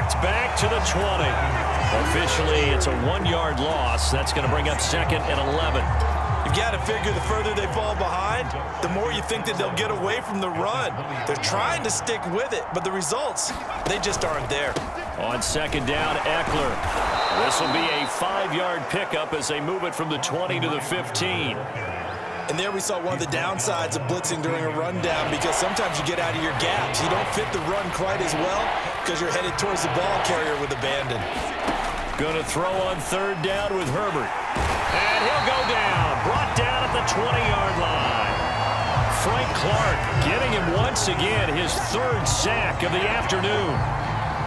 knocked back to the 20. Officially, it's a 1-yard loss. That's going to bring up 2nd and 11. You've got to figure the further they fall behind, the more you think that they'll get away from the run. They're trying to stick with it, but the results, they just aren't there. On 2nd down, Eckler. This will be a 5-yard pickup as they move it from the 20 to the 15. And there we saw one of the downsides of blitzing during a rundown, because sometimes you get out of your gaps. You don't fit the run quite as well because you're headed towards the ball carrier with abandon. Going to throw on 3rd down with Herbert. And he'll go down. Brought down at the 20-yard line. Frank Clark getting him once again his 3rd sack of the afternoon.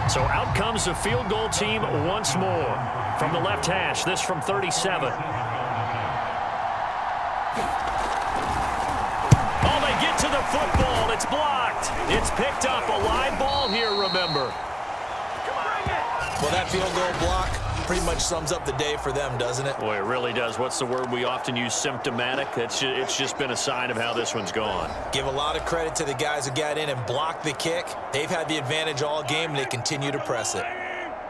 So out comes the field goal team once more. From the left hash, this from 37. Oh, they get to the football. It's blocked. It's picked up. A live ball here, remember. Well, that field goal block pretty much sums up the day for them, doesn't it? Boy, it really does. What's the word we often use? Symptomatic. It's just been a sign of how this one's gone. Give a lot of credit to the guys who got in and blocked the kick. They've had the advantage all game, and they continue to press it.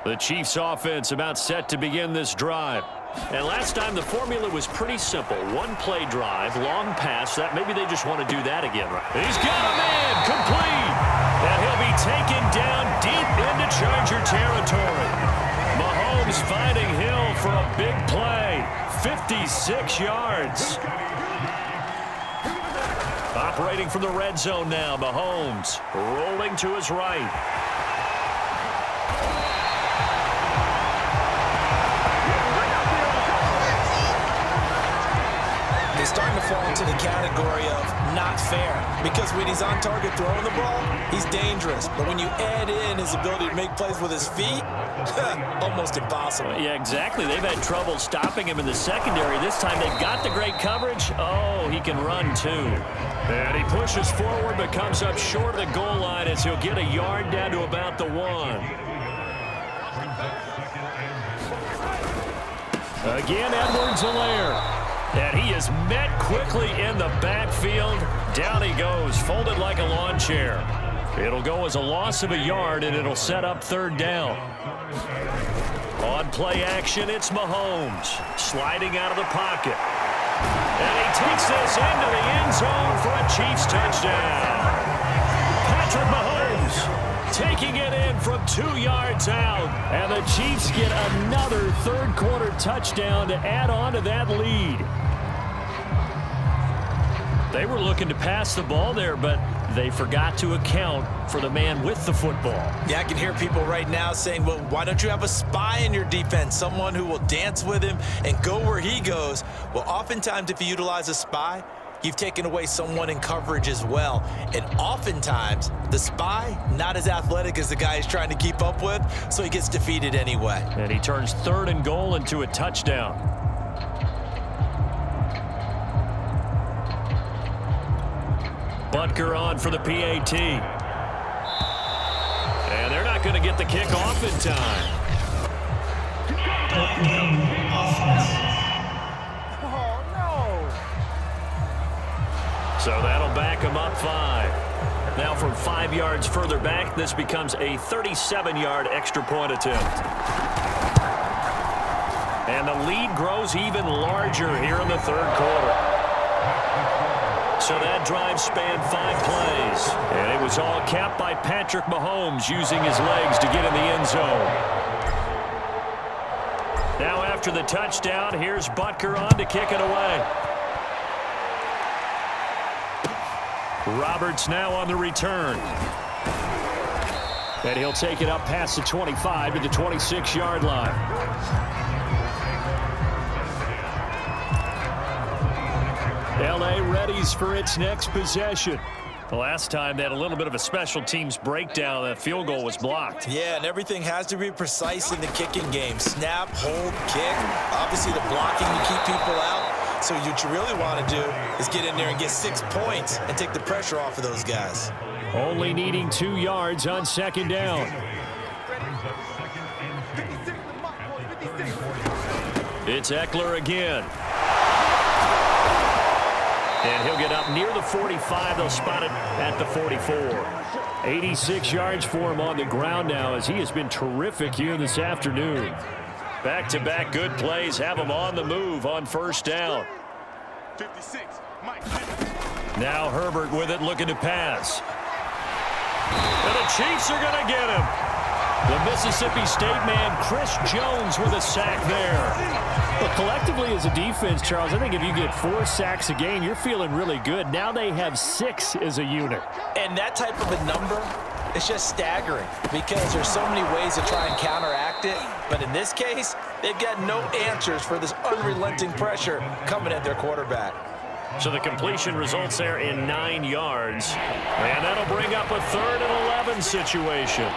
The Chiefs offense about set to begin this drive. And last time the formula was pretty simple. 1-play drive, long pass. That maybe they just want to do that again. Right? He's got a man complete. And he'll be taken down deep into Charger territory. Mahomes finding Hill for a big play. 56 yards. Operating from the red zone now. Mahomes rolling to his right. He's starting to fall into the category of not fair, because when he's on target throwing the ball, he's dangerous. But when you add in his ability to make plays with his feet, almost impossible. Yeah, exactly. They've had trouble stopping him in the secondary. This time they've got the great coverage. Oh, he can run too. And he pushes forward but comes up short of the goal line as he'll get a yard down to about the 1. Again, Edwards-Helaire. And he is met quickly in the backfield. Down he goes, folded like a lawn chair. It'll go as a loss of a yard, and it'll set up 3rd down. On play action, it's Mahomes. Sliding out of the pocket. And he takes this into the end zone for a Chiefs touchdown. Patrick Mahomes taking it in from 2 yards out. And the Chiefs get another 3rd quarter touchdown to add on to that lead. They were looking to pass the ball there, but they forgot to account for the man with the football. Yeah, I can hear people right now saying, well, why don't you have a spy in your defense, someone who will dance with him and go where he goes? Well, oftentimes if you utilize a spy, you've taken away someone in coverage as well. And oftentimes, the spy, not as athletic as the guy he's trying to keep up with, so he gets defeated anyway. And he turns 3rd and goal into a touchdown. Butker on for the PAT. And they're not going to get the kick off in time. Oh, no. So that'll back him up 5. Now from 5 yards further back, this becomes a 37-yard extra point attempt. And the lead grows even larger here in the 3rd quarter. So that drive spanned 5 plays. And it was all capped by Patrick Mahomes using his legs to get in the end zone. Now after the touchdown, here's Butker on to kick it away. Roberts now on the return. And he'll take it up past the 25 to the 26-yard line. L.A. readies for its next possession. The last time they had a little bit of a special teams breakdown, that field goal was blocked. Yeah, and everything has to be precise in the kicking game. Snap, hold, kick. Obviously the blocking to keep people out. So what you really want to do is get in there and get 6 points and take the pressure off of those guys. Only needing 2 yards on 2nd down. It's Eckler again. And he'll get up near the 45. They'll spot it at the 44. 86 yards for him on the ground now as he has been terrific here this afternoon. Back-to-back good plays have him on the move on first down. 56, Mike. Now Herbert with it, looking to pass. And the Chiefs are going to get him. The Mississippi State man, Chris Jones, with a sack there. But collectively as a defense, Charles, I think if you get 4 sacks a game, you're feeling really good. Now they have 6 as a unit. And that type of a number, it's just staggering because there's so many ways to try and counteract it. But in this case, they've got no answers for this unrelenting pressure coming at their quarterback. So the completion results there in 9 yards. And that'll bring up a 3rd and 11 situation.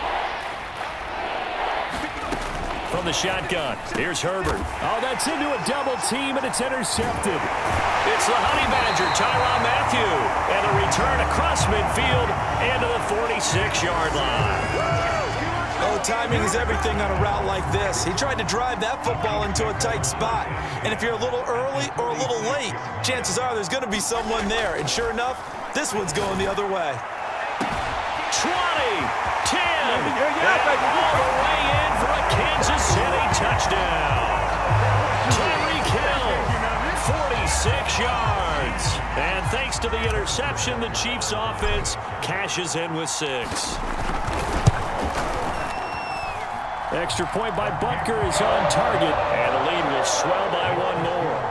From the shotgun, here's Herbert. Oh, that's into a double team, and it's intercepted. It's the Honey Badger, Tyrann Mathieu. And a return across midfield into the 46-yard line. Oh, timing is everything on a route like this. He tried to drive that football into a tight spot. And if you're a little early or a little late, chances are there's going to be someone there. And sure enough, this one's going the other way. 20, 10, and all the way in for a Kansas City touchdown. Tyreek Hill, 46 yards. And thanks to the interception, the Chiefs offense cashes in with 6. Extra point by Butker is on target, and the lead will swell by 1 more.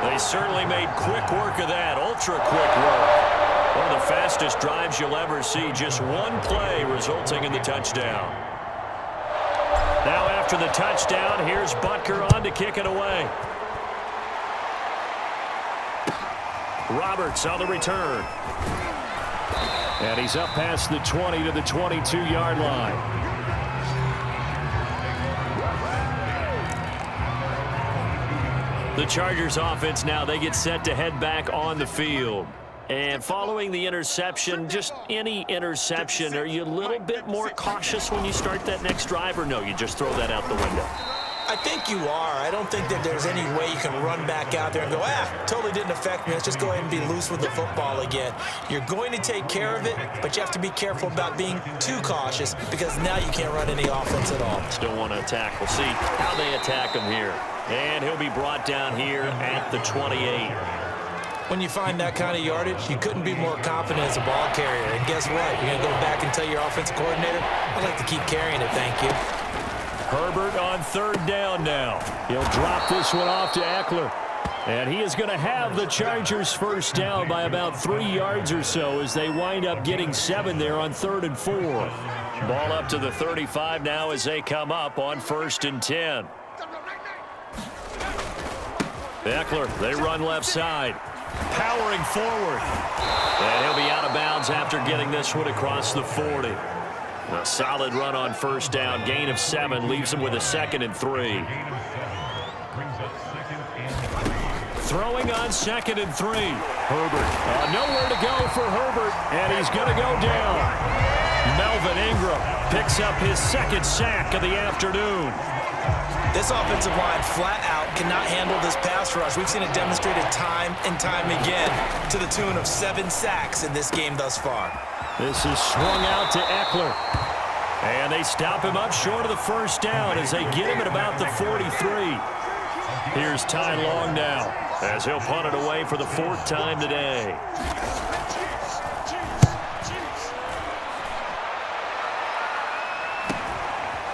They certainly made quick work of that, ultra-quick work. One of the fastest drives you'll ever see, just 1 play resulting in the touchdown. Now after the touchdown, here's Butker on to kick it away. Roberts on the return. And he's up past the 20 to the 22-yard line. The Chargers offense now, they get set to head back on the field. And following the interception, just any interception, are you a little bit more cautious when you start that next drive, or no, you just throw that out the window? I think you are. I don't think that there's any way you can run back out there and go, totally didn't affect me. Let's just go ahead and be loose with the football again. You're going to take care of it, but you have to be careful about being too cautious because now you can't run any offense at all. Still want to attack. We'll see how they attack him here. And he'll be brought down here at the 28. When you find that kind of yardage, you couldn't be more confident as a ball carrier. And guess what? You're going to go back and tell your offensive coordinator, I'd like to keep carrying it, thank you. Herbert on 3rd down now. He'll drop this one off to Eckler. And he is going to have the Chargers first down by about 3 yards or so as they wind up getting 7 there on 3rd and 4. Ball up to the 35 now as they come up on 1st and 10. Eckler, they run left side. Powering forward. And he'll be out of bounds after getting this one across the 40. A solid run on 1st down. Gain of 7 leaves him with a 2nd and 3. Throwing on 2nd and 3. Herbert. Nowhere to go for Herbert. And he's going to go down. Melvin Ingram picks up his 2nd sack of the afternoon. This offensive line flat out cannot handle this pass rush. We've seen it demonstrated time and time again to the tune of 7 sacks in this game thus far. This is swung out to Eckler. And they stop him up short of the 1st down as they get him at about the 43. Here's Ty Long now as he'll punt it away for the 4th time today.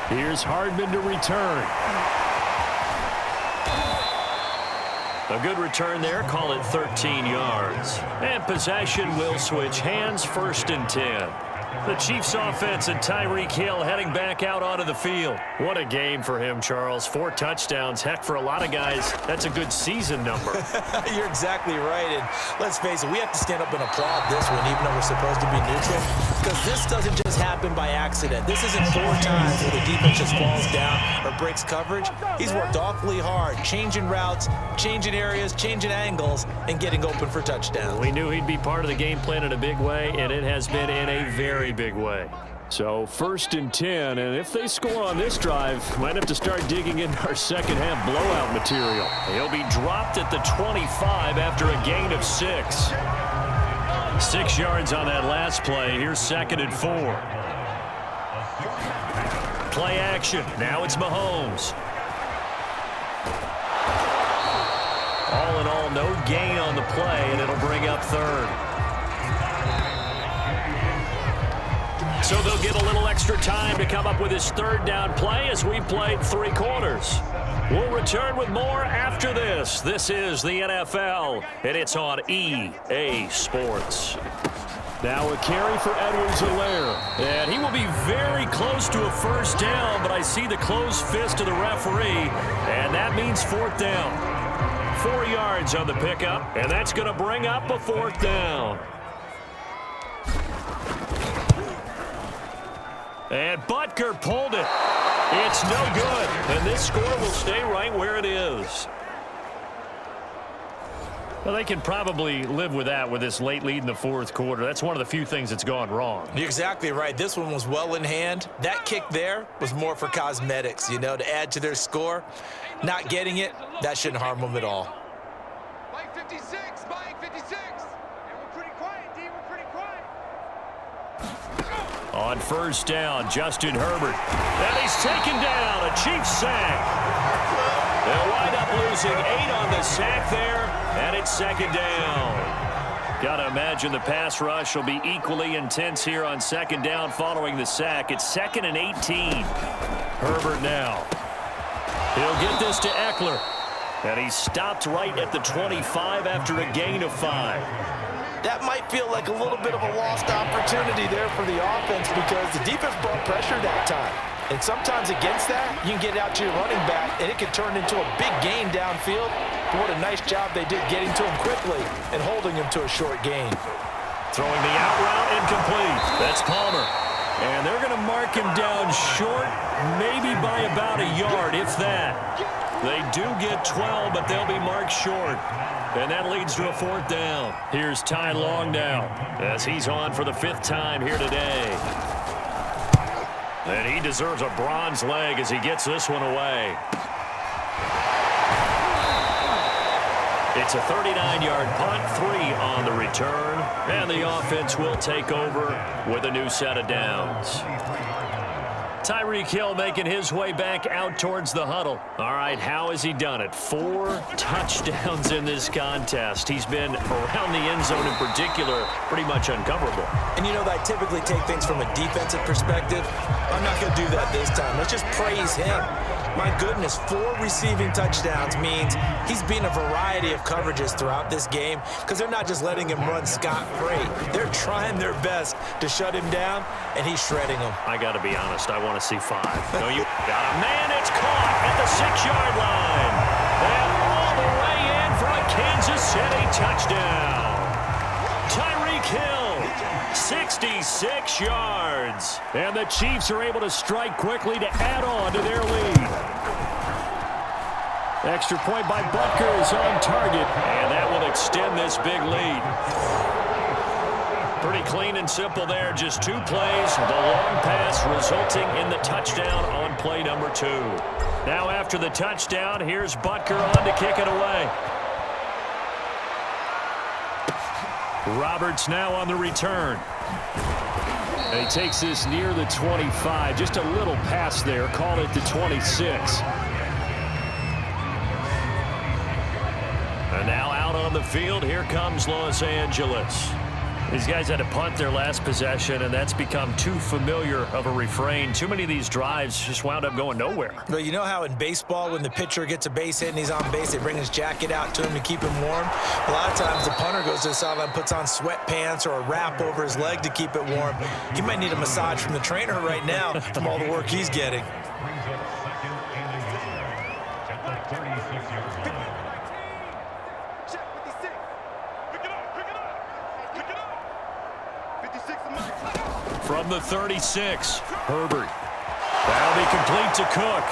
Here's Hardman to return. A good return there, call it 13 yards. And possession will switch hands, 1st and 10. The Chiefs offense and Tyreek Hill heading back out onto the field. What a game for him, Charles. 4 touchdowns. Heck, for a lot of guys, that's a good season number. You're exactly right. And let's face it, we have to stand up and applaud this one, even though we're supposed to be neutral. Because this doesn't just happen by accident. This isn't 4 times where the defense just falls down or breaks coverage. He's worked awfully hard, changing routes, changing areas, changing angles, and getting open for touchdowns. We knew he'd be part of the game plan in a big way, and it has been in a very big way. So 1st and 10, and if they score on this drive, might have to start digging into our second half blowout material. He'll be dropped at the 25 after a gain of 6. 6 yards on that last play. Here's 2nd and 4. Play action. Now it's Mahomes. All in all, no gain on the play, and it'll bring up 3rd. So they'll get a little extra time to come up with his 3rd down play as we played 3 quarters. We'll return with more after this. This is the NFL, and it's on EA Sports. Now a carry for Edwards-Helaire. And he will be very close to a 1st down, but I see the closed fist of the referee, and that means 4th down. 4 yards on the pickup, and that's going to bring up a 4th down. And Butker pulled it. It's no good. And this score will stay right where it is. Well, they can probably live with that with this late lead in the 4th quarter. That's one of the few things that's gone wrong. You're exactly right. This one was well in hand. That kick there was more for cosmetics, you know, to add to their score. Not getting it, that shouldn't harm them at all. Mike 56, Mike 56. And we're pretty quiet, D. We're pretty quiet. On 1st down, Justin Herbert. And he's taken down. A Chiefs sack. They'll wind up losing 8 on the sack there, and it's 2nd down. Got to imagine the pass rush will be equally intense here on 2nd down following the sack. It's 2nd and 18. Herbert now. He'll get this to Eckler. And he's stopped right at the 25 after a gain of 5. That might feel like a little bit of a lost opportunity there for the offense because the defense brought pressure that time. And sometimes against that, you can get out to your running back, and it can turn into a big gain downfield. But what a nice job they did getting to him quickly and holding him to a short gain. Throwing the out route incomplete. That's Palmer. And they're going to mark him down short, maybe by about a yard, if that. They do get 12, but they'll be marked short. And that leads to a 4th down. Here's Ty Long now as he's on for the 5th time here today. And he deserves a bronze leg as he gets this one away. It's a 39-yard punt, 3 on the return, and the offense will take over with a new set of downs. Tyreek Hill making his way back out towards the huddle. All right, how has he done it? 4 touchdowns in this contest. He's been around the end zone in particular, pretty much uncoverable. And you know that I typically take things from a defensive perspective. I'm not going to do that this time. Let's just praise him. My goodness, 4 receiving touchdowns means he's been a variety of coverages throughout this game because they're not just letting him run scot-free. They're trying their best to shut him down, and he's shredding them. I got to be honest, I want to see 5. No, you got a man. It's caught at the 6-yard line. And all the way in for a Kansas City touchdown. Tyreek Hill, 66 yards. And the Chiefs are able to strike quickly to add on to their lead. Extra point by Butker is on target, and that will extend this big lead. Pretty clean and simple there. Just 2 plays. The long pass resulting in the touchdown on play number 2. Now after the touchdown, here's Butker on to kick it away. Roberts now on the return. And he takes this near the 25. Just a little pass there. Call it the 26. And now out on the field, here comes Los Angeles. These guys had to punt their last possession, and that's become too familiar of a refrain. Too many of these drives just wound up going nowhere. Well, you know how in baseball, when the pitcher gets a base hit and he's on base, they bring his jacket out to him to keep him warm? A lot of times the punter goes to the sideline, puts on sweatpants or a wrap over his leg to keep it warm. He might need a massage from the trainer right now from all the work he's getting. From the 36, Herbert. That'll be complete to Cook.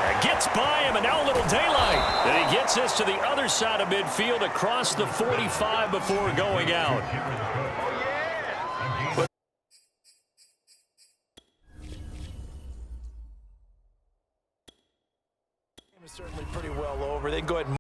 And gets by him, and now a little daylight. And he gets this to the other side of midfield across the 45 before going out. Certainly pretty well over. They can go ahead and